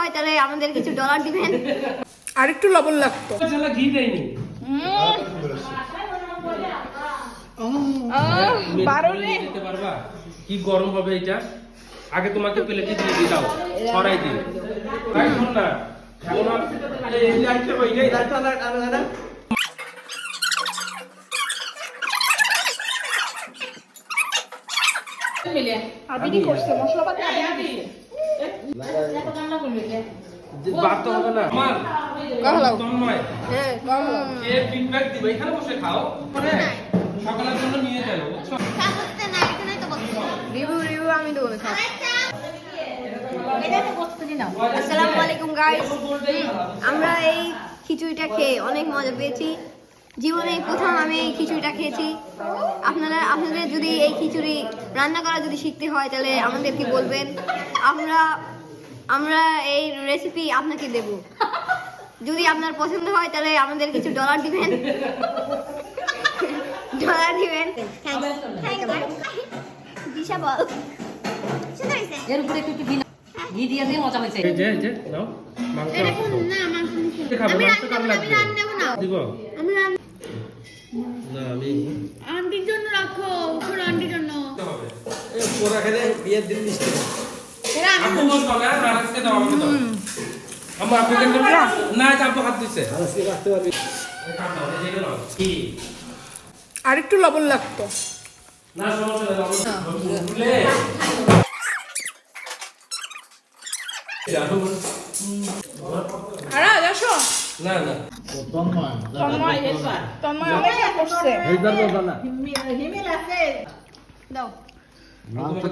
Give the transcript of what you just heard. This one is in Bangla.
হয় তাহলে আমাদের কিছু ডলার দিবেন। আর একটু লবণ লাগতো। ঘি দেয়নি। কি গরম হবে এটা, আগে তোমাকে প্লেটে দিয়ে দিয়ে দাও, ছড়াই দিই। এখন না, এখন এই লাইটটা কই, এই লাইটটা আনা। আবিদি করছে মশলাপাতি আবিদি বাদ তো হবে না আমার কাহলাও তন্ময় হ্যাঁ কাহলাও কে ফিডব্যাক দিবে, এখানে বসে খাও, হ্যাঁ সকালের জন্য নিয়ে যাও, বুঝছো? কাগজতে না এখানেই তো বলছি রিভিউ আমি দেবো না খাও। আসসালামু আলাইকুম গাইস, আমরা এই খিচুড়িটা খেয়ে অনেক মজা পেয়েছি। জীবনে প্রথম আমি এই খিচুড়িটা খেয়েছি। আপনাদের যদি এই খিচুড়ি রান্না করা যদি শিখতে হয় তাহলে আমাদেরকে বলবেন, আমরা এই রেসিপি আপনাকে দেব। যদি আপনার পছন্দ হয় তাহলে আমাদের কিছু ডলার দিবেন। দিশা বল এর উপরে একটু ঘি দিয়ে দিয়ে মজা হয়েছে। এই যে নাও মাংস না মাংস খাবো, আমি মাংস কার লাগবে? দিব আমি না, আমি আন্টির জন্য রাখো, উপর আন্টির জন্য। হবে এই পোড়া খেলে বিয়ের দিন মিষ্টি আপু বলতো না, নারাজকে দাও, আমাকে দাও। আম্মা আপনি কেন না, আপু হাত দিছে। আজকে রাখতে পারবি। এই কাট দাও, এই যে নাও। কি আর একটু লবণ লাগতো। না সমস্যা নাই, ভুলে আরে আসো না না তন্ময় অনেক করছে। এইবার বলবা না। দাও মাংস